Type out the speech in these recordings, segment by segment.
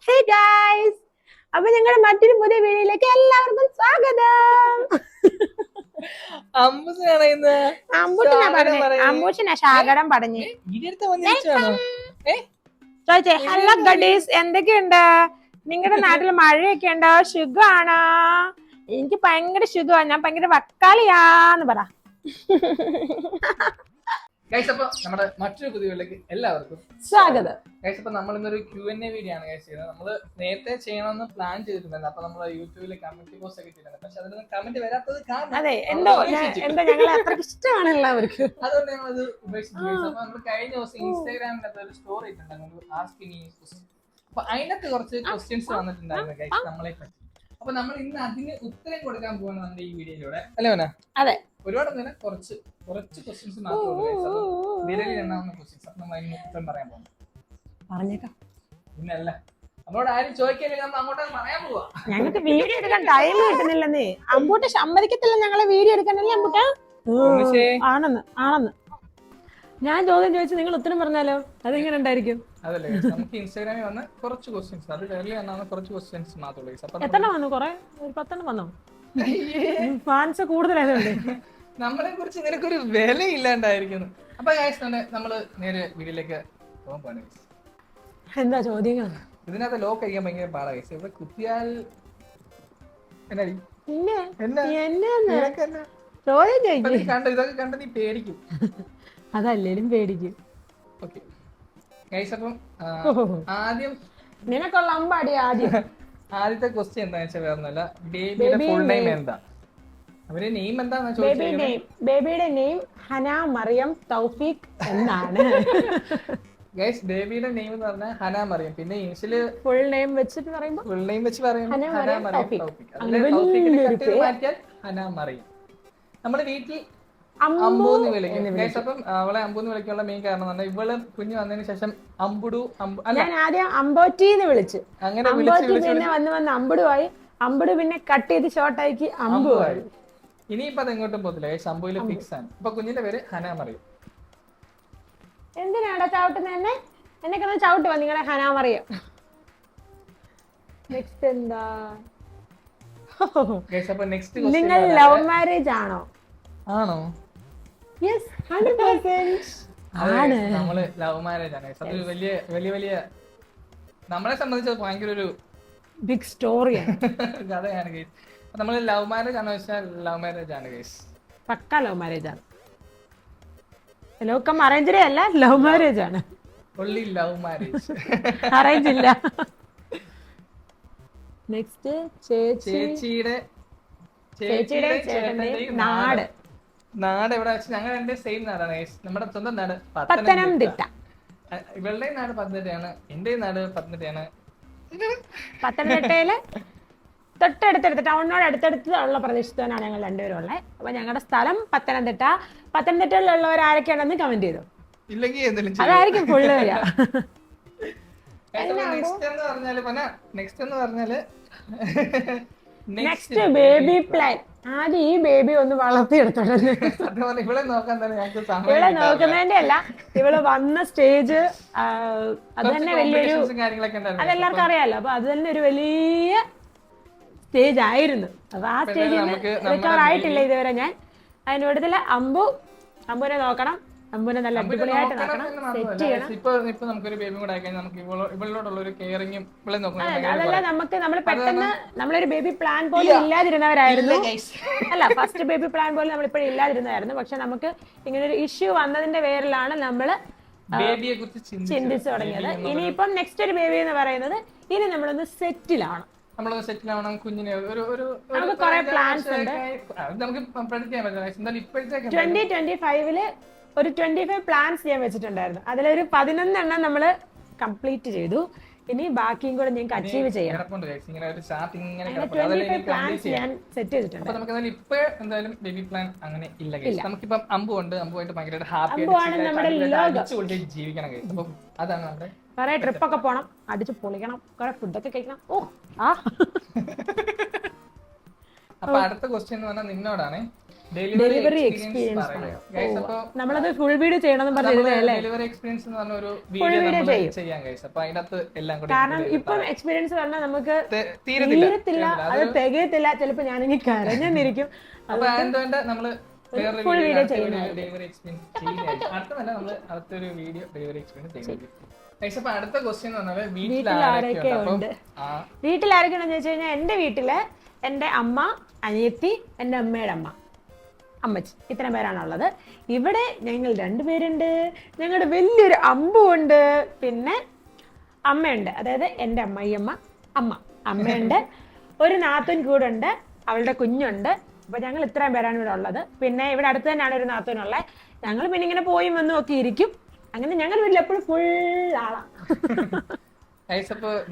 Hey guys, അപ്പൊ ഞങ്ങളുടെ മറ്റൊരു പുതിയ വീഡിയോയിലേക്ക് എല്ലാവർക്കും സ്വാഗതം. അമ്പൂഷനാ ശാകരം പറഞ്ഞു ചോദിച്ചേ. ഹലോ ഗഡീസ്, എന്തൊക്കെയുണ്ട്? നിങ്ങളുടെ നാട്ടിൽ മഴയൊക്കെ ഉണ്ടോ? സുഖമാണോ? എനിക്ക് ഭയങ്കര സുഖമാണ്. ഞാൻ ഭയങ്കര വക്കാളിയാന്ന് പറ. ഗൈസ്, അപ്പൊ നമ്മുടെ മറ്റൊരു പുതിയ വീട്ടിലേക്ക് എല്ലാവർക്കും സ്വാഗതം. ഗൈസ്, അപ്പൊ നമ്മൾ ഇന്നൊരു Q&A വീഡിയോ ആണ് ഗൈസ് ചെയ്യുന്നത്. നമ്മള് നേരത്തെ ചെയ്യണമെന്ന് പ്ലാൻ ചെയ്തിട്ടുണ്ടായിരുന്നു. അപ്പൊ നമ്മൾ യൂട്യൂബില് കമന്റ് പോസ്റ്റ് ഒക്കെ ചെയ്തിട്ടുണ്ട്. പക്ഷെ അതിലൊന്നും കമന്റ് വരാത്തത് കാരണം അതെ, എന്തോ ഞങ്ങളെ അത്രയ്ക്ക് ഇഷ്ടമാണ് എല്ലാവർക്കും. അതുകൊണ്ട് ഞങ്ങളത് ഉപേക്ഷിച്ചു. അപ്പൊ നമ്മൾ കഴിഞ്ഞ ദിവസം ഇൻസ്റ്റാഗ്രാമിനകത്ത് ഒരു സ്റ്റോറി ഇട്ടുണ്ടായിരുന്നു, ആസ്കിങ് മീ ക്വസ്റ്റ്യൻ. അപ്പൊ അതിനകത്ത് കുറച്ച് ക്വസ്റ്റ്യൻസ് വന്നിട്ടുണ്ടായിരുന്നു ഗൈസ് നമ്മളെ പറ്റി. അപ്പൊ നമ്മൾ ഇന്ന് അതിന് ഉത്തരം കൊടുക്കാൻ പോകുന്നത് നമ്മുടെ ഈ വീഡിയോയിലൂടെ അല്ലേ? അതെ, ഒരുപാട് നേരം കുറച്ച് ക്വസ്റ്റ്യൻസ് മാത്രമേ വിരലിൽ എണ്ണാവുന്ന ക്വസ്റ്റ്യൻസ്. അപ്പൊ നമ്മൾ അതിന് ഉത്തരം പറയാൻ പോകുന്നു. പറഞ്ഞേക്കാം. പിന്നല്ല, നമ്മളോട് ആരും ചോദിക്കില്ല, നമ്മൾ അങ്ങോട്ട് പറയാൻ പോവാ. ഞങ്ങൾക്ക് വീഡിയോ എടുക്കാൻ ടൈം കിട്ടുന്നില്ലെന്നേ. അമ്പൂട്ട് സമ്മതിക്കത്തില്ല ഞങ്ങളെ വീഡിയോ എടുക്കാനല്ലേ അമ്പൂട്ട? ആണെന്ന് ഞാൻ ചോദ്യം ചോദിച്ചു, നിങ്ങൾ ഉത്തരം പറഞ്ഞാലോ? അതെങ്ങനെ ഉണ്ടായിരിക്കും? അതല്ലേ, നമുക്ക് ഇൻസ്റ്റാഗ്രാമിൽ വന്ന കുറച്ച് ക്വസ്റ്റ്യൻസ്, അത് വിരലിൽ എണ്ണാവുന്ന കുറച്ച് ക്വസ്റ്റ്യൻസ് മാത്രമേ. എത്ര വന്നു? കുറെ, ഒരു 10 വന്നോ? ഫാൻസ് കൂടുതലായതുകൊണ്ട് നമ്മളെ കുറിച്ച് നിനക്കൊരു വില ഇല്ലാണ്ടായിരിക്കുന്നു. അപ്പൊ നമ്മള് നേരെ വീഡിയോയിലേക്ക് പോകാൻ പോവാണ്. എന്താ ചോദ്യങ്ങൾ? ഇതിനകത്ത് ലോക്ക് കഴിക്കാൻ ഭയങ്കര പാടാ. ഇവിടെ കുത്തിയാൽ ഇതൊക്കെ കണ്ട് നീ പേടിക്കും. അതല്ലേലും പേടിക്കും. ഓക്കെ ഗൈസ്, അപ്പം ആദ്യം നിനക്കുള്ള അമ്പാടി ആദ്യത്തെ ക്വസ്റ്റ്യൻ എന്താന്ന് വെച്ചാൽ വേറൊന്നുമല്ല, ബേബിയുടെ ഫുൾ നെയിം എന്താ? അവരുടെ നെയിം എന്താന്ന് ചോദിച്ചത്. ബേബിയുടെ നെയിം ഹന മറിയം തൗഫീഖ് എന്നാണ്. ഗൈസ്, ബേബിയുടെ നെയിം എന്ന് പറഞ്ഞാൽ ഹന മറിയം. പിന്നെ ഇനിഷ്യല് ഫുൾ നെയിം വെച്ചിട്ട് പറയുമ്പോൾ ഫുൾ നെയിം വെച്ച് പറയുമ്പോൾ ഹന മറിയം തൗഫീഖ്. മാറ്റിയാൽ ഹന മറിയം. നമ്മുടെ വീട്ടിൽ അമ്പൂന്ന് വിളിക്കും ഗൈസ്. അപ്പം അവളെ അമ്പൂന്ന് വിളിക്കാനുള്ള മെയിൻ കാരണം എന്ന് പറഞ്ഞാൽ ഇവള് കുഞ്ഞു വന്നതിന് ശേഷം അമ്പുടു ഞാൻ ആദ്യം അമ്പോറ്റീന്ന് വിളിച്ചു. അങ്ങനെ പിന്നെ വന്ന് അമ്പുടുവായി. അമ്പുടു പിന്നെ കട്ട് ചെയ്ത് ഷോർട്ടാക്കി അമ്പുവായി. ഇനിയിപ്പോ അത് എങ്ങോട്ടും പോകത്തില്ല ഗൈസ്, അമ്പുവില് ഫിക്സ് ആണ്. ഇപ്പൊ കുഞ്ഞിന്റെ പേര് ഹന മറിയം. എന്തിനാടാ ചവിട്ടുന്ന എന്നെ? എന്നെ കിടന്ന് ചവിട്ടുവാ നിങ്ങളെ ഹന മറിയം. നെക്സ്റ്റ് എന്താ? നിങ്ങൾ ലവ് മാരേജ് ആണോ? ആണോ? യെസ്, 100% ആണ്. നമ്മള് ലവ് മാരേജ് ആണ്. അത് വലിയ വലിയ വലിയ നമ്മളെ സംബന്ധിച്ച് ഭയങ്കര ഒരു ബിഗ് സ്റ്റോറിയാണ്, കഥയാണ് ഗൈസ്. നമ്മള് ലവ് മാരേജ് ആണോ വെച്ചാൽ ലവ് മാരേജ് ആണ് ഗൈസ്. പക്ക ലവ് മാരേജ് ആണ്. ലോകം അറേഞ്ച് അല്ല, ലവ് മാരേജ് ആണ്. ഒള്ളി ലവ് മാരേജ്, അറേഞ്ച് ഇല്ല. നെക്സ്റ്റ് ചേച്ചിയുടെ നാട്. നാട് എവിടെ വെച്ചാൽ ഞങ്ങൾ രണ്ട് സെയിം നാടാണ്. നമ്മുടെ സ്വന്തം നാട് പത്തനംതിട്ട. ഇവളുടെ നാട് പത്തനംതിട്ടയാണ്, എന്റെ നാട് പത്തനംതിട്ടയാണ്. പത്തനംതിട്ടയില് തൊട്ടടുത്തടുത്ത് ടൗണിനോട് അടുത്തടുത്ത് ഉള്ള പ്രദേശത്താണ് ഞങ്ങൾ രണ്ടുപേരും ഉള്ളത്. അപ്പൊ ഞങ്ങളുടെ സ്ഥലം പത്തനംതിട്ട. പത്തനംതിട്ടയിലുള്ളവർ ആരൊക്കെയാണെന്ന് കമന്റ് ചെയ്തു. അതായിരിക്കും ഫുള്ള് വരിക. Next baby plan. ആദ്യം ഈ ബേബി ഒന്ന് വളർത്തിയെടുത്തോളൂ. ഇവളെ നോക്കുന്നതിന്റെ അല്ല, ഇവള് വന്ന സ്റ്റേജ് അത് തന്നെ വലിയൊരു, അതെല്ലാവർക്കും അറിയാലോ. അപ്പൊ അത് തന്നെ ഒരു വലിയ സ്റ്റേജ് ആയിരുന്നു. അപ്പൊ ആ സ്റ്റേജിൽ റിക്കവർ ആയിട്ടില്ല ഇതുവരെ ഞാൻ. അതിന്റെ കൂട്ടത്തില് അമ്പുനെ നോക്കണം. അമ്പുനെ നല്ല അടിപൊളിയായിട്ട് നോക്കണം, സെറ്റ് ചെയ്യണം. അതല്ല, നമ്മൾ പെട്ടെന്ന് നമ്മളൊരു ബേബി പ്ലാൻ പോലും ഇല്ലാതിരുന്നവരായിരുന്നു. അല്ല, ഫസ്റ്റ് ബേബി പ്ലാൻ പോലും നമ്മളിപ്പോഴും ഇല്ലാതിരുന്നതായിരുന്നു. പക്ഷെ നമുക്ക് ഇങ്ങനെ ഒരു ഇഷ്യൂ വന്നതിന്റെ പേരിലാണ് നമ്മള് ചിന്തിച്ചു തുടങ്ങിയത്. ഇനിയിപ്പം നെക്സ്റ്റ് ഒരു ബേബി എന്ന് പറയുന്നത്, ഇനി നമ്മളൊന്ന് സെറ്റിലാണ്. സെറ്റിൽ ആവണം, കുഞ്ഞിനെ നമുക്ക് കുറെ പ്ലാൻസ് ഉണ്ട്. 2025 ഒരു 25 പ്ലാൻസ് ഞാൻ വെച്ചിട്ടുണ്ടായിരുന്നു. അതിലൊരു 11 എണ്ണം നമ്മള് കംപ്ലീറ്റ് ചെയ്തു. ഇനി ബാക്കിയും കൂടെ ഞങ്ങൾക്ക് അച്ചീവ് ചെയ്യണം. 25 പ്ലാൻസ് ഞാൻ സെറ്റ് ചെയ്തിട്ടുണ്ട്. നമുക്കിപ്പം അമ്പുണ്ട്, അമ്പുമായിട്ട് ഭയങ്കര ഹാപ്പി ജീവിക്കണം. അപ്പം അതാണ് നമ്മുടെ കുറെ ട്രിപ്പൊക്കെ പോണം, അടിച്ച് പൊളിക്കണം, കുറെ ഫുഡൊക്കെ കഴിക്കണം. അപ്പൊ അടുത്ത ക്വസ്റ്റ്യൻ എന്ന് പറഞ്ഞാൽ നിന്നോടാണ്. ഡെലിവറി എക്സ്പീരിയൻസ് പറയാം. നമ്മളത് ഫുൾ വീഡിയോ ചെയ്യണമെന്ന് പറഞ്ഞിരുന്നല്ലേ? ഡെലിവറി എക്സ്പീരിയൻസ് എന്ന് പറഞ്ഞ ഒരു ഫുൾ വീഡിയോ ചെയ്യും ചെയ്യാൻ കഴിയും. അപ്പൊ അതിനകത്ത് എല്ലാം കൂടി കാരണം ഇപ്പം എക്സ്പീരിയൻസ് പറഞ്ഞാൽ നമുക്ക് തീരത്തില്ല, അത് തികയത്തില്ല. ചിലപ്പോ ഞാനിനി കരഞ്ഞെന്നിരിക്കും. അപ്പൊ എന്തുകൊണ്ട് നമ്മള് ഫുൾ വീഡിയോ ചെയ്യുന്നത് ഡെലിവറി എക്സ്പീരിയൻസ് ചെയ്യുന്നതായിരിക്കും. അടുത്തതല്ല നമ്മള് അടുത്തൊരു വീഡിയോ ഡെലിവറി എക്സ്പീരിയൻസ് ചെയ്യുന്നത്. അപ്പൊ അടുത്ത ക്വസ്റ്റ്യൻ എന്ന് പറഞ്ഞാൽ വീട്ടിൽ ആരൊക്കെ ഉണ്ട്? വീട്ടിൽ ആരൊക്കെയാണെന്ന് വെച്ച് കഴിഞ്ഞാൽ എന്റെ വീട്ടില് എന്റെ അമ്മ, അനിയത്തി, എന്റെ അമ്മയുടെ അമ്മ, അമ്മച്ചി, ഇത്രയും പേരാണുള്ളത്. ഇവിടെ ഞങ്ങൾ 2 പേരുണ്ട്. ഞങ്ങളുടെ വലിയൊരു അമ്പുണ്ട്. പിന്നെ അമ്മയുണ്ട്, അതായത് എൻ്റെ അമ്മയമ്മ അമ്മയുണ്ട്. ഒരു നാത്തൂൻ കൂടെ ഉണ്ട്, അവളുടെ കുഞ്ഞുണ്ട്. അപ്പൊ ഞങ്ങൾ ഇത്രയും പേരാണ് ഇവിടെ ഉള്ളത്. പിന്നെ ഇവിടെ അടുത്ത് തന്നെയാണ് ഒരു നാത്തൂനുള്ളത്. ഞങ്ങൾ പിന്നെ ഇങ്ങനെ പോയി വന്നും ഒക്കെ ഇരിക്കും. അങ്ങനെ ഞങ്ങളുടെ വീട്ടിൽ എപ്പോഴും ഫുൾ ആളാ.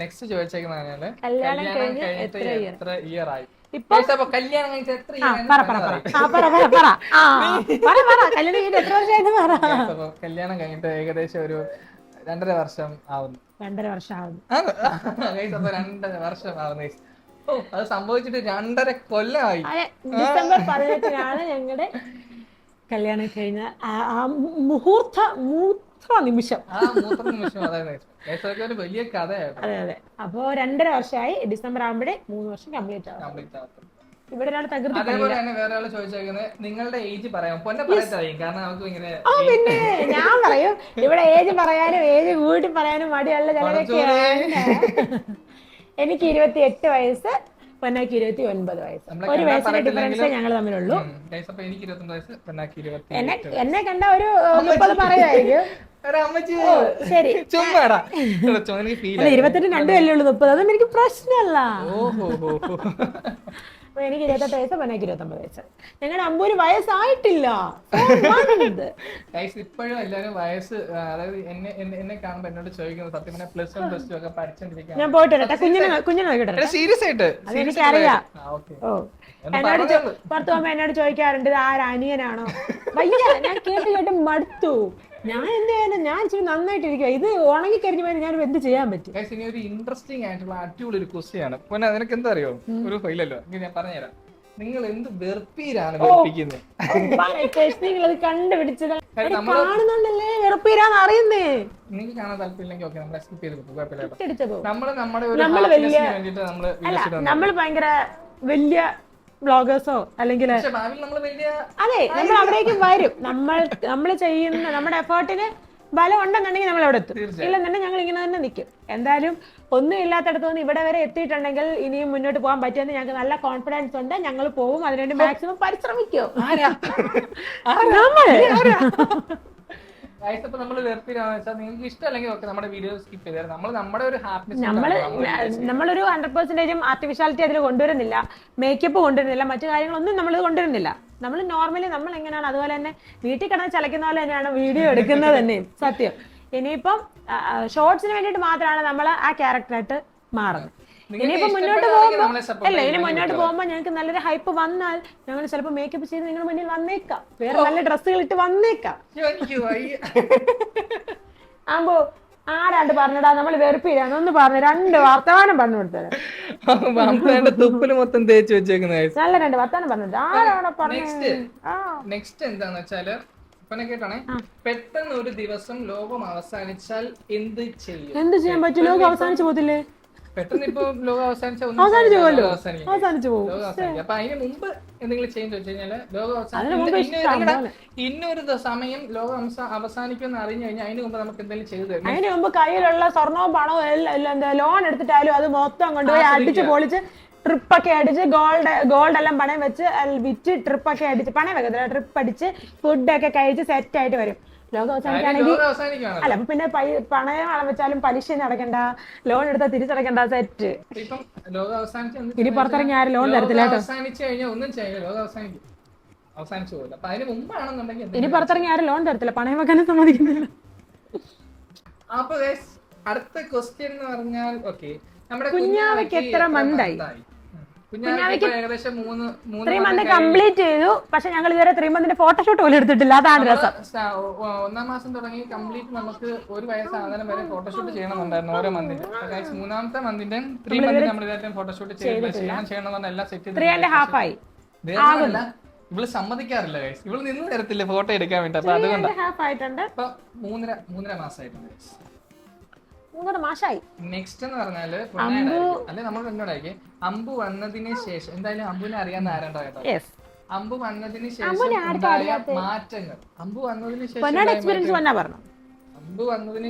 നെക്സ്റ്റ് ചോദിച്ചേക്കുന്നത് കല്യാണം കഴിഞ്ഞ് എത്ര ഇയർ ആയി? ഇപ്പൊ കല്യാണം കഴിച്ച എത്ര കല്യാണം കഴിഞ്ഞിട്ട് ഏകദേശം ഒരു 2.5 വർഷം ആവുന്നു. 2.5 വർഷം ആവുന്നു. 2.5 വർഷം ആവുന്നു. അത് സംഭവിച്ചിട്ട് 2.5 കൊല്ലമായി. ഡിസംബർ 18-നാണ് ഞങ്ങളുടെ കല്യാണം കഴിഞ്ഞ ആ മൂത്ര നിമിഷം. ഒരു വലിയ കഥയാണ്. അതെ അതെ. അപ്പൊ 2.5 വർഷമായി. ഡിസംബർ ആകുമ്പോഴേ 3 വർഷം കംപ്ലീറ്റ് ആവും. ഇവിടെ ഒരാൾ തകർത്ത്. അതേപോലെ തന്നെ വേറെ ആൾ ചോദിച്ചേക്കുന്നത് നിങ്ങളുടെ ഏജ് പറയാം. പൊന്നെ പറയാം, കാരണം നമുക്ക് ഇങ്ങനെ. പിന്നെ ഞാൻ പറയും, ഇവിടെ ഏജ് പറയാനും ഏജ് കൂട്ടി പറയാനും മടിയുള്ള ചിലരൊക്കെയാണ്. എനിക്ക് 28 വയസ്സ്, പൊന്നാക്ക് 29 വയസ്സ്. ഒരു വയസ്സിന്റെ ഡിഫറൻസേ ഞങ്ങൾ തമ്മിലുള്ളൂ. എന്നെ കണ്ട ഒരു 30 പറയുമായിരിക്കും. ശരി, 28 രണ്ടും അല്ലേ ഉള്ളൂ. 30 അതൊന്നും എനിക്ക് പ്രശ്നമല്ല. അപ്പൊ എനിക്ക് 28 വയസ്സ്, പൊന്നാക്ക് 29 വയസ്സ്. ഞങ്ങളുടെ അമ്പൂര് വയസ്സായിട്ടില്ല. ഇപ്പോഴും എല്ലാവരും വയസ്സ്, അതായത് എന്നെ കാണുമ്പോ എന്നോട് ചോദിക്കുന്നത് സത്യം പറഞ്ഞാൽ +1 +2 ഒക്കെ പഠിച്ചോണ്ടിരിക്കാൻ. ഞാൻ പോയിട്ട് കുഞ്ഞിനെ നോക്കിട്ടെ. സീരിയസ് ആയിട്ട് അതെനിക്കറിയാം. എന്നോട് പുറത്തു പോകുമ്പോ എന്നോട് ചോദിക്കാറുണ്ട്, ഇത് ആരനിയനാണോ? വയ്യ, ഞാൻ കേട്ട് മടുത്തു. ഞാൻ എന്ത് ചെയ്യാനും, ഞാൻ ഇച്ചിരി നന്നായിട്ടിരിക്കുക. ഇത് ഉണങ്ങി കരിഞ്ഞു പോയി ഞാൻ എന്ത് ചെയ്യാൻ പറ്റും? ഇനി ഒരു ഇൻട്രസ്റ്റിംഗ് ആയിട്ടുള്ള അടിപൊളി ഒരു ക്വസ്റ്റ്യൻ ആണ്. പിന്നെ നിനക്ക് എന്താ അറിയോ, ഒരു ഫൈലല്ലോ, ഞാൻ പറഞ്ഞുതരാം. നിങ്ങൾ എന്ത് വെറുപ്പീരാണ് വെറുപ്പിക്കുന്നത്? കണ്ടുപിടിച്ചത് കാണുന്നുണ്ടല്ലേ, വെറുപ്പീരാന്ന് അറിയുന്നേ. നിങ്ങൾക്ക് കാണാൻ താല്പര്യമില്ലെങ്കിൽ ഓക്കെ, നമ്മൾ സ്കിപ്പ് ചെയ്ത് പോകും. നമ്മൾ ഭയങ്കര വലിയ ബ്ലോഗേഴ്സോ അല്ലെങ്കിൽ അതെ, നമ്മൾ അവിടേക്ക് വരും. നമ്മൾ ചെയ്യുന്ന നമ്മുടെ എഫേർട്ടിന് ബലം ഉണ്ടെന്നുണ്ടെങ്കിൽ നമ്മൾ അവിടെ എത്തും. ഇല്ലെന്നുണ്ടെങ്കിൽ ഞങ്ങൾ ഇങ്ങനെ തന്നെ നിൽക്കും. എന്തായാലും ഒന്നും ഇല്ലാത്തടത്ത് നിന്ന് ഇവിടെ വരെ എത്തിയിട്ടുണ്ടെങ്കിൽ ഇനിയും മുന്നോട്ട് പോകാൻ പറ്റുമെന്ന് ഞങ്ങൾക്ക് നല്ല കോൺഫിഡൻസ് ഉണ്ട്. ഞങ്ങൾ പോവും, അതിനുവേണ്ടി മാക്സിമം പരിശ്രമിക്കും. നിങ്ങൾക്ക് ഇഷ്ടമല്ലെങ്കിൽ ഓക്കെ, നമ്മുടെ വീഡിയോ സ്കിപ്പ് ചെയ്താൽ നമ്മുടെ ഒരു ഹാപ്പിനെസ്. നമ്മളൊരു 100% ആർട്ടിഫിഷ്യാലിറ്റി അതിൽ കൊണ്ടുവരുന്നില്ല, മേക്കപ്പ് കൊണ്ടുവരുന്നില്ല, മറ്റു കാര്യങ്ങളൊന്നും നമ്മൾ കൊണ്ടുവരുന്നില്ല. നമ്മൾ നോർമലി നമ്മൾ എങ്ങനെയാണ് അതുപോലെ തന്നെ വീട്ടിൽ കിടന്ന് ചലക്കുന്ന പോലെ തന്നെയാണ് വീഡിയോ എടുക്കുന്നത് തന്നെയും സത്യം. ഇനിയിപ്പം ഷോർട്സിന് വേണ്ടിയിട്ട് മാത്രമാണ് നമ്മൾ ആ ക്യാരക്ടറായിട്ട് മാറുന്നത്. ഇനിയിപ്പോ മുന്നോട്ട് പോകുമ്പോ ഞങ്ങൾക്ക് നല്ലൊരു ഹൈപ്പ് വന്നാൽ ഞങ്ങൾ ചിലപ്പോൾ മേക്കപ്പ് ചെയ്ത് നിങ്ങളുടെ മുന്നിൽ വന്നേക്കാം, വേറെ നല്ല ഡ്രസ്സുകൾ ഇട്ട് വന്നേക്കാം. ആമ്പോ ആരാണ്ട് പറഞ്ഞടാ നമ്മൾ വെറുപ്പില്ലാന്ന് ഒന്ന് പറഞ്ഞു, 2 വർത്തമാനം പറഞ്ഞു കൊടുത്തത്. തുപ്പല് മൊത്തം തേച്ച് വെച്ചേക്കുന്നത് നല്ല 2 വർത്തമാനം പറഞ്ഞു. ആരാണോ പറഞ്ഞത്? നെക്സ്റ്റ് എന്താന്ന് വെച്ചാല് കേട്ടാണേ, പെട്ടെന്ന് ഒരു ദിവസം ലോകം അവസാനിച്ചാൽ എന്ത് ചെയ്യും? എന്ത് ചെയ്യാൻ പറ്റും? ലോകം അവസാനിച്ചു പോകത്തില്ലേ? പെട്ടെന്ന് ഇപ്പൊ ലോകം അവസാനിച്ചു പോകും. അപ്പൊ അതിന് മുമ്പ് എന്തെങ്കിലും ചേഞ്ച് വെച്ച് കഴിഞ്ഞാല് ലോകം അവസാനിക്കും, ഇന്നൊരു സമയം ലോകം അവസാനിക്കുമെന്ന് അറിഞ്ഞു കഴിഞ്ഞാൽ അതിന് മുമ്പ് നമുക്ക് എന്തെങ്കിലും ചെയ്തു തരും. അതിന് മുമ്പ് കയ്യിലുള്ള സ്വർണവും പണവും എല്ലാം ലോൺ എടുത്തിട്ടാലും അത് മൊത്തം കൊണ്ടുപോയി അടിച്ച് പൊളിച്ച് ട്രിപ്പൊക്കെ അടിച്ച് ഗോൾഡ് എല്ലാം പണയം വെച്ച് വിറ്റ് ട്രിപ്പൊക്കെ അടിച്ച്, പണയം വെക്കത്തില്ല, ട്രിപ്പ് അടിച്ച് ഫുഡൊക്കെ കഴിച്ച് സെറ്റ് ആയിട്ട് വരും. ലോകം അവസാനിക്കുകയാണെങ്കിൽ അല്ല, അപ്പൊ പിന്നെ പണയം വെച്ചാലും പലിശ അടക്കണ്ട, ലോൺ എടുത്താൽ തിരിച്ചടക്കണ്ട, സെറ്റ്. ഇനി പുറത്തിറങ്ങി ആരും ലോൺ തരത്തില്ല കേട്ടോ. ഇനി പുറത്തിറങ്ങി ആരും ലോൺ തരത്തില്ല, പണയം വെക്കാനും സമ്മതിക്കുന്നില്ല. അപ്പൊ അടുത്ത ക്വസ്റ്റ്യൻ എന്ന് പറഞ്ഞാൽ നമ്മുടെ കുഞ്ഞാവയ്ക്ക് എത്ര മന്തായി? കുഞ്ഞാവയ്ക്ക് ഏകദേശം 3 മന്ത് കംപ്ലീറ്റ് ചെയ്തു. പക്ഷെ ഞങ്ങൾ ഇതുവരെ 3 മന്തിന്റെ ഫോട്ടോഷൂട്ട് പോലും എടുത്തിട്ടില്ല. അതാണ് രസം. 1-ാം മാസം തുടങ്ങി കംപ്ലീറ്റ് നമുക്ക് 1 വയസ്സാകുന്നതിന് വരെ ഫോട്ടോഷൂട്ട് ചെയ്യണമെന്നുണ്ടായിരുന്നു ഓരോ മന്തിന്റെ. 3-ാമത്തെ മന്തിന്റെ 3 മന്തിന് നമ്മൾ ഫോട്ടോഷൂട്ട് ചെയ്യണമെന്ന് എല്ലാം സെറ്റ് 3.5 ആയി. ഇവള് സമ്മതിക്കാറില്ല guys. ഇവള് നിന്ന് തരത്തില്ല ഫോട്ടോ എടുക്കാൻ വേണ്ടി. അപ്പൊ അതുകൊണ്ടാണ് ഹാഫ് ആയിട്ടുണ്ട്. ഇപ്പൊ 3.5 മാസമായിട്ടുണ്ട് guys. 3 മാസമായി. നെക്സ്റ്റ് എന്ന് പറഞ്ഞാല് അല്ലെ നമ്മൾ എന്നോടായിരിക്കും അമ്പു വന്നതിന് ശേഷം എന്തായാലും അമ്പുവിനെ അറിയാൻ ആരണ്ടോ കേട്ടോ. അമ്പു വന്നതിന് ശേഷം ഉണ്ടായ മാറ്റങ്ങൾ. അമ്പു വന്നതിന്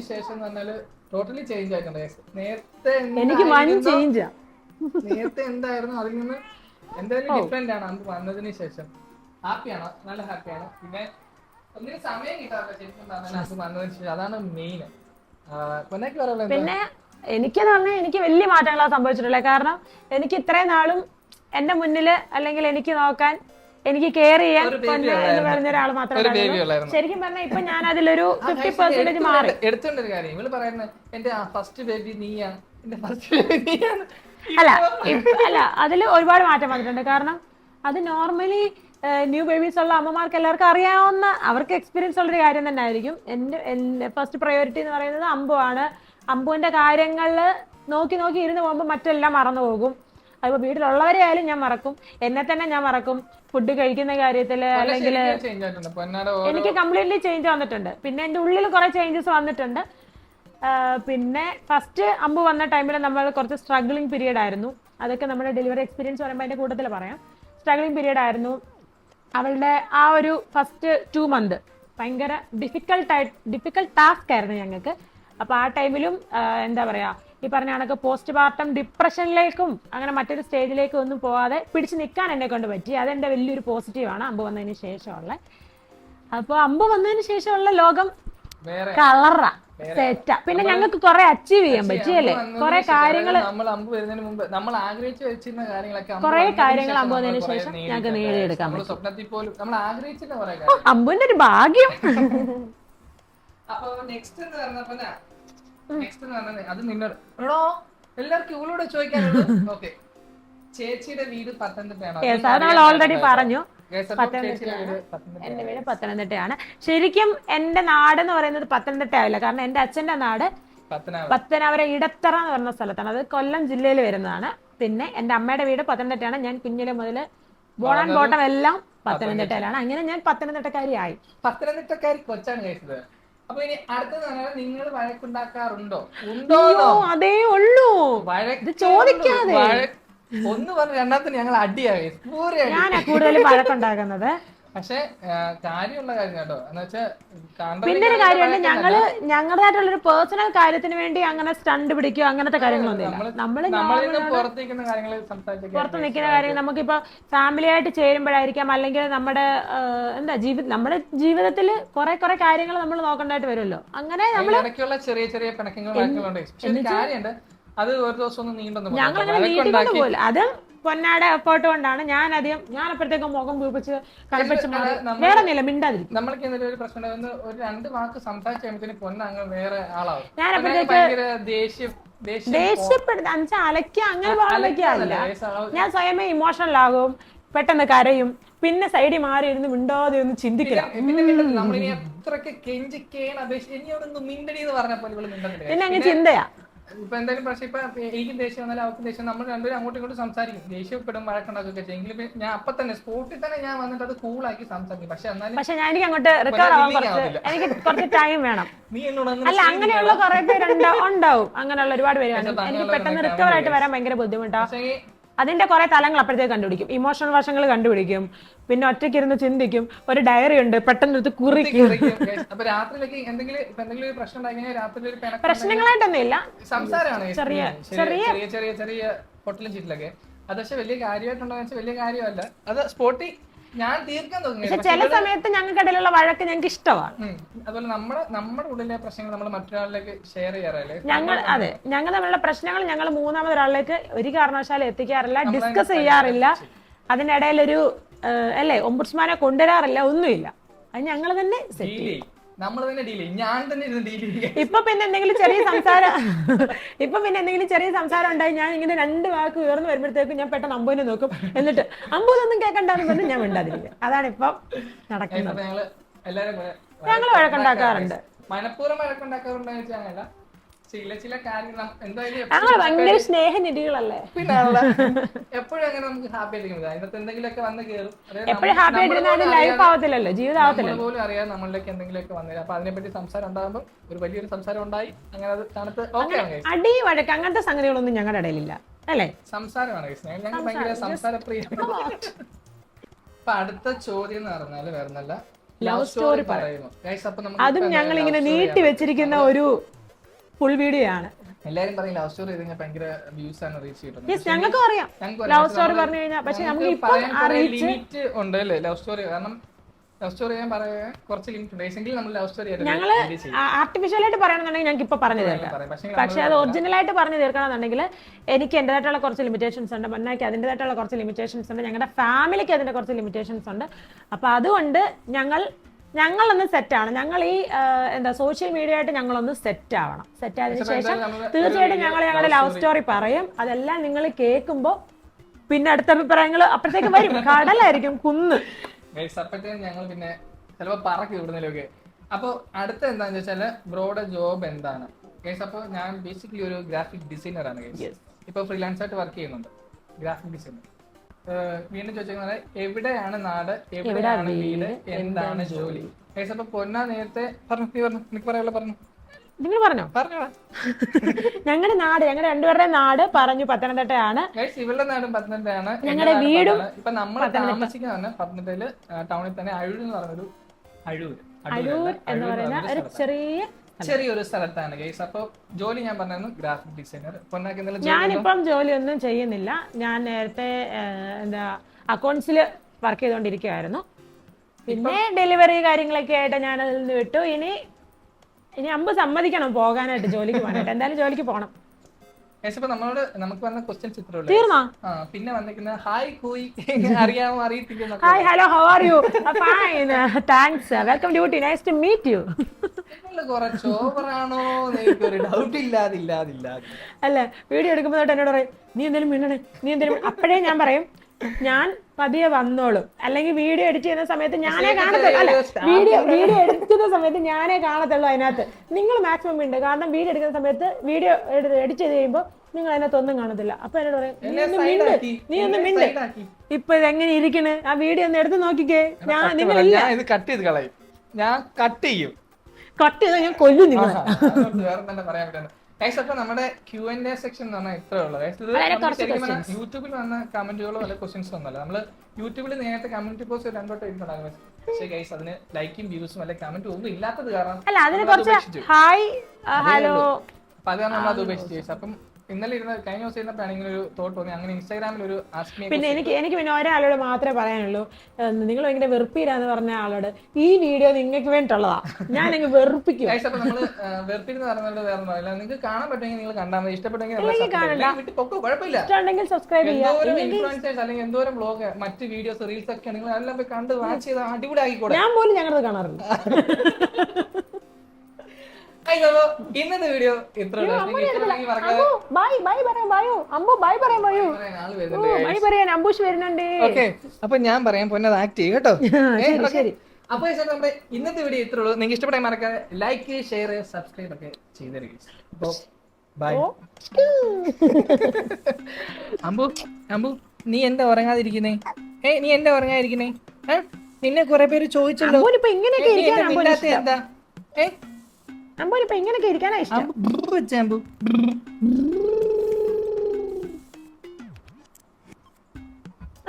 ശേഷം എന്ന് പറഞ്ഞാല് ടോട്ടലി ചേഞ്ച് ആയിട്ടുണ്ട്. നേരത്തെ എന്തായിരുന്നു അതിൽ നിന്ന് എന്തായാലും ഡിഫറെന്റ് ആണ് അമ്പു വന്നതിന് ശേഷം. ഹാപ്പിയാണോ? നല്ല ഹാപ്പിയാണ്. പിന്നെ ഒന്നിനും സമയം കിട്ടാറില്ല ശരിക്കും പറഞ്ഞാൽ അമ്പു വന്നതിന് ശേഷം. അതാണ് മെയിൻ. പിന്നെ എനിക്കെന്ന് പറഞ്ഞാൽ എനിക്ക് വലിയ മാറ്റങ്ങളാണ് സംഭവിച്ചിട്ടുള്ളത്. കാരണം എനിക്ക് ഇത്രയും നാളും എന്റെ മുന്നില് അല്ലെങ്കിൽ എനിക്ക് നോക്കാൻ എനിക്ക് കെയർ ചെയ്യാൻ എന്ന് പറഞ്ഞ ഒരാൾ മാത്രമേ ശരിക്കും പറഞ്ഞാൽ ഇപ്പൊ ഞാൻ അതിലൊരു 50% മാറി. എടുത്തോണ്ടൊരു കാര്യം ഇവള് പറയുന്നത് എന്റെ ഫസ്റ്റ് ബേബി നീയാണ്, എന്റെ ഫസ്റ്റ് ബേബി നീയാണ്. അല്ല അതില് ഒരുപാട് മാറ്റം വന്നിട്ടുണ്ട്. കാരണം അത് നോർമലി ന്യൂ ബേബീസ് ഉള്ള അമ്മമാർക്ക് എല്ലാവർക്കും അറിയാവുന്ന അവർക്ക് എക്സ്പീരിയൻസ് ഉള്ളൊരു കാര്യം തന്നെ ആയിരിക്കും. എന്റെ ഫസ്റ്റ് പ്രയോറിറ്റി എന്ന് പറയുന്നത് അമ്പുവാണ്. അമ്പുവിന്റെ കാര്യങ്ങളിൽ നോക്കി ഇരുന്ന് പോകുമ്പോൾ മറ്റെല്ലാം മറന്നു പോകും. അതിപ്പോ വീട്ടിലുള്ളവരെ ആയാലും ഞാൻ മറക്കും, എന്നെ തന്നെ ഞാൻ മറക്കും. ഫുഡ് കഴിക്കുന്ന കാര്യത്തില് അല്ലെങ്കിൽ എനിക്ക് കംപ്ലീറ്റ്ലി ചേഞ്ച് വന്നിട്ടുണ്ട്. പിന്നെ എന്റെ ഉള്ളിൽ കുറെ ചേഞ്ചസ് വന്നിട്ടുണ്ട്. പിന്നെ ഫസ്റ്റ് അമ്പു വന്ന ടൈമിൽ നമ്മൾ കുറച്ച് സ്ട്രഗ്ലിംഗ് പീരീഡ് ആയിരുന്നു. അതൊക്കെ നമ്മുടെ ഡെലിവറി എക്സ്പീരിയൻസ് പറയുമ്പോൾ അതിന്റെ കൂട്ടത്തിൽ പറയാം. സ്ട്രഗ്ലിംഗ് പീരീഡ് ആയിരുന്നു. അവളുടെ ആ ഒരു ഫസ്റ്റ് 2 months ഭയങ്കര ഡിഫിക്കൽട്ട് ടാസ്ക് ആയിരുന്നു ഞങ്ങൾക്ക്. അപ്പൊ ആ ടൈമിലും എന്താ പറയാ ഈ പറഞ്ഞ കണക്ക് പോസ്റ്റ് പാർട്ടം ഡിപ്രഷനിലേക്കും അങ്ങനെ മറ്റൊരു സ്റ്റേജിലേക്കും ഒന്നും പോവാതെ പിടിച്ചു നിൽക്കാൻ എന്നെ കൊണ്ട് പറ്റി. അതെന്റെ വലിയൊരു പോസിറ്റീവാണ് അമ്പു വന്നതിന് ശേഷമുള്ള. അപ്പൊ അമ്പു വന്നതിന് ശേഷമുള്ള ലോകം കളറാ സെറ്റാ. പിന്നെ ഞങ്ങൾക്ക് കുറെ അച്ചീവ് ചെയ്യാൻ പറ്റിയല്ലേ കുറെ കാര്യങ്ങൾ. കുറെ കാര്യങ്ങൾ അമ്പു വന്നതിന് ശേഷം ഞങ്ങൾക്ക് നേടിയെടുക്കാൻ പറ്റും. അമ്പുവിന്റെ ഒരു ഭാഗ്യം. അത് നിന്നോട് എല്ലാവർക്കും ഇവളോട് ചോദിക്കാനുള്ളൂ. ചേച്ചിയുടെ വീട് പത്തനംതിട്ടയാണോ? ഓൾറെഡി പറഞ്ഞു. എന്റെ വീട് പത്തനംതിട്ടയാണ്. ശരിക്കും എന്റെ നാട് എന്ന് പറയുന്നത് പത്തനംതിട്ട ആവില്ല. കാരണം എന്റെ അച്ഛന്റെ നാട് പത്തനാപുരം ഇടത്തറ എന്ന് പറഞ്ഞ സ്ഥലത്താണ്. അത് കൊല്ലം ജില്ലയിൽ വരുന്നതാണ്. പിന്നെ എന്റെ അമ്മയുടെ വീട് പത്തനംതിട്ടയാണ്. ഞാൻ കുഞ്ഞിലെ മുതല് ബോൺ ആൻഡ് ബോട്ടം എല്ലാം പത്തനംതിട്ടയിലാണ്. അങ്ങനെ ഞാൻ പത്തനംതിട്ടക്കാരി ആയി. പത്തനംതിട്ടക്കാരി കൊച്ചാണ് കേട്ടത്. അപ്പൊ ഇനി അടുത്തത് നിങ്ങൾ വഴക്കുണ്ടാക്കാറുണ്ടോ? അതേ ഉള്ളൂ. ചോദിക്കാതെ ഒന്ന് പറഞ്ഞ് രണ്ടാമത്തെ ഞങ്ങൾ അടിയായി. ഞാനാ കൂടുതൽ വഴക്കുണ്ടാക്കുന്നത്. പക്ഷെ കാര്യമുള്ള കാര്യം കേട്ടോ എന്ന് വെച്ചാൽ പിന്നെ ഒരു കാര്യമുണ്ട്. ഞങ്ങളുടേതായിട്ടുള്ളൊരു പേഴ്സണൽ കാര്യത്തിന് വേണ്ടി അങ്ങനെ സ്റ്റണ്ട് പിടിക്കുക അങ്ങനത്തെ കാര്യങ്ങളൊന്നുമില്ല. പുറത്ത് നിൽക്കുന്ന കാര്യങ്ങൾ നമുക്കിപ്പോ ഫാമിലി ആയിട്ട് ചേരുമ്പോഴായിരിക്കാം, അല്ലെങ്കിൽ നമ്മുടെ നമ്മുടെ ജീവിതത്തിൽ കുറെ കാര്യങ്ങൾ നമ്മൾ നോക്കേണ്ടതായിട്ട് വരുമല്ലോ. അങ്ങനെ നമ്മൾ ചെറിയ ചെറിയ പിണക്കങ്ങളുണ്ട്. കാര്യമുണ്ട്. അത് ഒരു ദിവസം ഒന്നും ഞങ്ങളങ്ങനെ നീട്ടിക്കൊണ്ട് പോകില്ല. അത് പൊന്നാടെ എഫേർട്ട് കൊണ്ടാണ്. ഞാൻ അപ്പോഴത്തേക്കും മുഖം പൂപ്പിച്ച് കളിപ്പിച്ച് വേറെ ഒന്നുമില്ല, മിണ്ടാതിരിക്കും. നമ്മൾക്ക് എന്തെങ്കിലും ഒരു പ്രശ്നം ഒരു 2 വാക്ക് സംസാരിച്ച് കഴിയുമ്പോൾ പൊന്ന അങ്ങ് വേറെ ആളാവും. ഞാൻ അപ്പോഴത്തേക്ക് ദേഷ്യപ്പെടുത്ത അലക്കുക അങ്ങനെ പറയാനില്ല. ഞാൻ സ്വയമേ ഇമോഷണൽ ആകും, പെട്ടെന്ന് കരയും, പിന്നെ സൈഡിൽ മാറി ഇരുന്ന് മിണ്ടാതെ ഒന്ന് ചിന്തിക്കില്ല. പിന്നെ അങ്ങ് ചിന്തയാ. ഇപ്പൊ എന്തായാലും പക്ഷെ ഇപ്പൊ എനിക്ക് ദേഷ്യം വന്നാലും അവർക്ക് ദേഷ്യം, നമ്മൾ രണ്ടുപേരും അങ്ങോട്ടും ഇങ്ങോട്ടും സംസാരിക്കും, ദേഷ്യപ്പെടും, വഴക്കുണ്ടാക്കുകയൊക്കെ ചെയ്യും. എങ്കിലും ഞാൻ അപ്പൊ തന്നെ സ്പോട്ടിൽ തന്നെ ഞാൻ വന്നിട്ട് അത് കൂളാക്കി സംസാരിക്കും. പക്ഷെ ഞാൻ എനിക്ക് അങ്ങോട്ട് റിക്കവർ ആവാൻ എനിക്ക് കുറച്ച് ടൈം വേണം. അല്ല, അങ്ങനെയുള്ള കുറെ പേരുണ്ടാവും, അങ്ങനെയുള്ള ഒരുപാട് പേര്. എനിക്ക് പെട്ടെന്ന് റിക്കവർ ആയിട്ട് വരാൻ ഭയങ്കര ബുദ്ധിമുട്ടാണ്. അതിന്റെ കുറെ തലങ്ങൾ അപ്പോഴത്തേക്ക് കണ്ടുപിടിക്കും, ഇമോഷണൽ വശങ്ങൾ കണ്ടുപിടിക്കും. പിന്നെ ഒറ്റയ്ക്ക് ഇരുന്ന് ചിന്തിക്കും. ഒരു ഡയറി ഉണ്ട്, പെട്ടെന്ന് എടുത്ത് കുറിക്കും. പ്രശ്നങ്ങളായിട്ടൊന്നും ഇല്ല, ചെറിയ ചെറിയ ചെറിയ ചെറിയ പൊട്ടലും ചീറ്റിലൊക്കെ. അത് പക്ഷെ വലിയ കാര്യമായിട്ടുണ്ടോ വെച്ചാൽ വലിയ കാര്യമല്ല, അത് സ്പോട്ടി ഞാൻ തീർക്കാൻ തോന്നി. പക്ഷെ ചില സമയത്ത് ഞങ്ങൾക്കിടയിലുള്ള വഴക്ക് ഞങ്ങൾക്ക് ഇഷ്ടമാണ്. അതുപോലെ നമ്മുടെ ഉള്ളിലെ പ്രശ്നങ്ങൾ നമ്മൾ മറ്റൊരാളിലേക്ക് ഷെയർ ചെയ്യാറല്ലേ. ഞങ്ങൾ തമ്മിലുള്ള പ്രശ്നങ്ങൾ ഞങ്ങൾ മൂന്നാമതൊരാളിലേക്ക് ഒരു കാരണവശാലും എത്തിക്കാറില്ല, ഡിസ്കസ് ചെയ്യാറില്ല. അതിനിടയിൽ ഒരു ഒംബുഡ്സ്മാനെ കൊണ്ടുവരാറില്ല, ഒന്നുമില്ല. അത് ഞങ്ങൾ തന്നെ സെറ്റ് ചെയ്യും. ഇപ്പൊ പിന്നെ എന്തെങ്കിലും ചെറിയ സംസാരം ഉണ്ടായി ഞാൻ ഇങ്ങനെ 2 വാക്ക് ഉയർന്നു വരുമ്പോഴത്തേക്കും ഞാൻ പെട്ടെന്ന് അമ്പുവിനെ നോക്കും. എന്നിട്ട് അമ്പൂതൊന്നും കേൾക്കണ്ടെന്ന് പറഞ്ഞ് ഞാൻ മിണ്ടാതിരിക്കും. അതാണ് ഇപ്പൊ നടക്കുന്നത്. ഞങ്ങൾ വഴക്കുണ്ടാക്കാറുണ്ട്. മനഃപൂർവ്വം വഴക്കുണ്ടാക്കാറുണ്ടോ ചോദിച്ചാൽ ചില കാര്യങ്ങൾ എന്തായാലും ഞങ്ങൾ ഭയങ്കര സ്നേഹനിധികളല്ലേ. പിന്നെ എപ്പോഴും അങ്ങനെ നമുക്ക് ഹാപ്പി ആയിരിക്കും. അതിനകത്ത് എന്തെങ്കിലുമൊക്കെ വന്ന് കയറും. എപ്പോഴും ഹാപ്പി ആയിട്ടിരുന്നാൽ ലൈഫ് ആവത്തില്ലല്ലോ, ജീവിതം ആവത്തില്ലല്ലോ. പോലും അറിയാം നമ്മളിലേക്ക് എന്തെങ്കിലുമൊക്കെ വന്നില്ല. അപ്പൊ അതിനെപ്പറ്റി സംസാരം ഉണ്ടാകുമ്പോൾ ഒരു വലിയൊരു സംസാരം ഉണ്ടായി. അങ്ങനെ അത് തണുത്ത് ഓക്കെ അടി വഴക്ക് അങ്ങനത്തെ സംഗതികളൊന്നും ഞങ്ങളുടെ ഇടയിലില്ല അല്ലേ. സംസാരമാണ് ഞങ്ങൾ ഭയങ്കര സംസാരപ്രിയ. അപ്പൊ അടുത്ത ചോദ്യം എന്ന് പറഞ്ഞാല് വേറൊന്നല്ല, ലവ് സ്റ്റോറി പറയുന്നു. അതും ഞങ്ങൾ ഇങ്ങനെ നീട്ടി വെച്ചിരിക്കുന്ന ഒരു ഫുൾ വീഡിയോ ആണ്. എല്ലാരും പറയും ലവ് സ്റ്റോറി ചെയ്ത് ഭയങ്കര വ്യൂസ് ആണ് റീച്ച് ചെയ്യുന്നത്. ഞങ്ങൾക്ക് അറിയാം ലവ് സ്റ്റോറി പറഞ്ഞു കഴിഞ്ഞാൽ, പക്ഷെ നമുക്ക് ലിമിറ്റ് ഉണ്ട് അല്ലേ ലവ് സ്റ്റോറി. കാരണം ലവ് സ്റ്റോറി ഞാൻ പറയാൻ കുറച്ച് ലിമിറ്റ് ഉണ്ട്. ബേസിക്കലി നമ്മൾ ലവ് സ്റ്റോറി ഞങ്ങള് ആർട്ടിഫിഷ്യൽ ആയിട്ട് പറയണമെന്നുണ്ടെങ്കിൽ ഞങ്ങൾക്ക് ഇപ്പൊ പറഞ്ഞു തീർക്കാം. പക്ഷെ അത് ഒറിജിനൽ ആയിട്ട് പറഞ്ഞു തീർക്കണമെന്നുണ്ടെങ്കിൽ എനിക്ക് എന്റേതായിട്ടുള്ള കുറച്ച് ലിമിറ്റേഷൻസ് ഉണ്ട്, മണ്ണാക്കി അതിൻ്റെതായിട്ടുള്ള കുറച്ച് ലിമിറ്റേഷൻസ് ഉണ്ട്, ഞങ്ങളുടെ ഫാമിലിക്ക് അതിന്റെ കുറച്ച് ലിമിറ്റേഷൻസ് ഉണ്ട്. അപ്പൊ അതുകൊണ്ട് ഞങ്ങളൊന്ന് സെറ്റാണ്. ഞങ്ങൾ ഈ എന്താ സോഷ്യൽ മീഡിയ ആയിട്ട് ഞങ്ങളൊന്ന് സെറ്റ് ആവണം. സെറ്റ് ആയതിനു ശേഷം തീർച്ചയായിട്ടും ഞങ്ങൾ ഞങ്ങളുടെ ലവ് സ്റ്റോറി പറയും. അതെല്ലാം നിങ്ങൾ കേൾക്കുമ്പോൾ പിന്നെ അടുത്ത അഭിപ്രായങ്ങൾ അപ്പോഴത്തേക്ക് വരും. കടലായിരിക്കും കുന്ന്. ഞങ്ങൾ പിന്നെ ചിലപ്പോ പറക്കി വിടുന്നതിലൊക്കെ. അപ്പൊ അടുത്ത എന്താന്ന് വെച്ചാല് ബ്രോയുടെ ജോബ് എന്താണ് ഗൈസ്? അപ്പൊ ഞാൻ ബേസിക്കലി ഒരു ഗ്രാഫിക് ഡിസൈനർ ആണ് ഗൈസ്. ഇപ്പൊ ഫ്രീലാൻസ് ആയിട്ട് വർക്ക് ചെയ്യുന്നുണ്ട്, ഗ്രാഫിക് ഡിസൈനർ. വീണ്ടും ചോദിച്ചാൽ എവിടെയാണ് നാട്, എവിടെയാണ് വീട്, എന്താണ് ജോലി ഗൈസ്? അപ്പൊ പൊന്ന നേരത്തെ പറഞ്ഞു, എനിക്ക് പറയാനുള്ള പറഞ്ഞു. നിങ്ങൾ പറഞ്ഞോ? ഞങ്ങളുടെ നാട്, ഞങ്ങളുടെ രണ്ടുപേരുടെ നാട് പറഞ്ഞു പത്തനംതിട്ടയാണ്. ഇവരുടെ നാടും പത്തനംതിട്ടയാണ്. ഞങ്ങളുടെ വീടും ഇപ്പൊ നമ്മൾ താമസിക്കുന്ന പത്തനംതിട്ടയില് ടൗണിൽ തന്നെ അഴൂർ എന്ന് പറഞ്ഞൊരു അഴൂർ എന്ന് പറയുന്ന ഒരു ചെറിയൊരു സ്ഥലത്താണ് ഗൈസ്. അപ്പൊ ജോലി ഞാൻ പറഞ്ഞു ഗ്രാഫിക് ഡിസൈനർ. ഞാനിപ്പം ജോലിയൊന്നും ചെയ്യുന്നില്ല. ഞാൻ നേരത്തെ എന്താ അക്കൗണ്ട്സിൽ വർക്ക് ചെയ്തുകൊണ്ടിരിക്കുകയായിരുന്നു. പിന്നെ ഡെലിവറി കാര്യങ്ങളൊക്കെ ആയിട്ട് ഞാൻ അതിൽ നിന്ന് വിട്ടു. ഇനി അമ്പ് സമ്മതിക്കണം പോകാനായിട്ട്, ജോലിക്ക് പോകാനായിട്ട്. എന്തായാലും ജോലിക്ക് പോകണം. നമുക്ക് വന്ന ക്വസ്റ്റ്യൻസ് ഇത്രയുള്ളൂ. തീർന്നോ? പിന്നെ വന്നിരിക്കുന്ന ഹായ് കൂയി അറിയാമോ അറിയത്തില്ല. Hi hello how are you? Fine thanks welcome duty nice to meet you. കുറച്ച് ഓവറാണോ എനിക്കൊരു ഡൗട്ട് ഇല്ലാതില്ല. അല്ല വീഡിയോ എടുക്കുമ്പോൾ എന്നോട് പറയും നീ എന്തെങ്കിലും മിണ്ടണേ, നീ എന്തെങ്കിലും. അപ്പോഴേ ഞാൻ പറയും ഞാൻ പതിയെ വന്നോളും. അല്ലെങ്കിൽ വീഡിയോ എഡിറ്റ് ചെയ്യുന്ന സമയത്ത് ഞാനേ കാണത്തുള്ളൂ. അല്ല വീഡിയോ എടുക്കുന്ന സമയത്ത് ഞാനേ കാണത്തുള്ളൂ. അതിനകത്ത് നിങ്ങൾ മാക്സിമം ഉണ്ട്. കാരണം വീഡിയോ എടുക്കുന്ന സമയത്ത് വീഡിയോ എഡിറ്റ് ചെയ്ത് കഴിയുമ്പോൾ നിങ്ങൾ അതിനകത്ത് ഒന്നും കാണത്തില്ല. അപ്പൊ എന്നോട് പറയും നീ ഒന്ന് മിണ്ട്. ഇപ്പൊ ഇതെങ്ങനെ ഇരിക്കണ്, ആ വീഡിയോ ഒന്ന് എടുത്ത് നോക്കിക്കേ. ഞാൻ കട്ട് ചെയ്ത് കളയും, ഞാൻ കട്ട് ചെയ്താൽ ഞാൻ കൊല്ലും നിങ്ങൾ. വേറെ തന്നെ പറയാൻ പറ്റുന്നത്. അപ്പൊ നമ്മുടെ Q&A സെക്ഷൻ എന്ന് പറഞ്ഞാൽ ഇത്രേ ഉള്ളൂ. യൂട്യൂബിൽ വന്ന കമന്റുകളോ അല്ലെ ക്വസ്റ്റ്യൻസോ ഒന്നല്ല. നമ്മള് യൂട്യൂബിൽ നേരത്തെ കമ്മ്യൂണിറ്റി പോസ്റ്റ് 2 ഇട്ടുണ്ടാകും. പക്ഷേ ഗൈസ് അതിന് ലൈക്കും വ്യൂസും അല്ലെ കമന്റും ഒന്നും ഇല്ലാത്തത് കാരണം അപ്പൊ അതാണ് നമ്മൾ അത് ഉപേക്ഷിച്ചു. അപ്പം ഇന്നലെ കഴിഞ്ഞ ദിവസം ഇരുന്നപ്പോഴാണ് ഇങ്ങനെ ഒരു തോട്ട് തോന്നി. അങ്ങനെ ഇൻസ്റ്റാഗ്രാമിൽ ഒരു പിന്നെ എനിക്ക് പിന്നെ ഒരാളോട് മാത്രമേ പറയാനുള്ളൂ. നിങ്ങൾ ഭയങ്കര വെറുപ്പീരാന്ന് പറഞ്ഞ ആളോട് ഈ വീഡിയോ നിങ്ങൾക്ക് വേണ്ടിയുള്ളതാ, ഞാൻ നിങ്ങൾ വെറുപ്പിക്കും. അപ്പൊ നമ്മള് വെറുപ്പിന്ന് പറഞ്ഞത് വേറെ ഒന്നുമില്ല. നിങ്ങൾക്ക് കാണാൻ പറ്റുമെങ്കിൽ നിങ്ങൾ കണ്ടാൽ മതി, ഇഷ്ടപ്പെട്ടെങ്കിൽ കുഴപ്പമില്ല, സബ്സ്ക്രൈബ് ചെയ്യാം. ഇൻഫ്ലുവൻസേഴ്സ് അല്ലെങ്കിൽ എന്തോരം ബ്ലോഗ് മറ്റ് വീഡിയോസ് റീൽസ് ഒക്കെ നിങ്ങൾ എല്ലാം പോയി കണ്ട് വാച്ച് ചെയ്ത് അടിപൊളി ആയിക്കോട്ടെ. ഞാൻ പോലും ഞങ്ങളത് കാണാറുണ്ട്. ഇന്നത്തെ വീഡിയോ ഇത്ര. അപ്പൊ ഞാൻ പറയാം പൊന്നത് ആക്ട് ചെയ്യും കേട്ടോ. അപ്പൊ നമ്മുടെ ഇന്നത്തെ വീഡിയോ ഇത്രേ ഉള്ളൂ. നിങ്ങൾക്ക് ഇഷ്ടപ്പെടാൻ മറക്കാതെ ലൈക്ക് ഷെയർ സബ്സ്ക്രൈബ് ഒക്കെ ചെയ്തിരിക്കും. അപ്പൊ ബൈ. അമ്പു നീ എന്താ ഉറങ്ങാതിരിക്കുന്നേ? നീ എന്താ ഉറങ്ങാതിരിക്കുന്നേ? നിന്നെ കുറെ പേര് ചോദിച്ചല്ലോ എന്താ. അമ്പൂരിപ്പോ ഇങ്ങനെയൊക്കെ ഇരിക്കാനാ ഇഷ്ടം.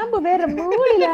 അമ്പു വേറെ മൂടില്ല.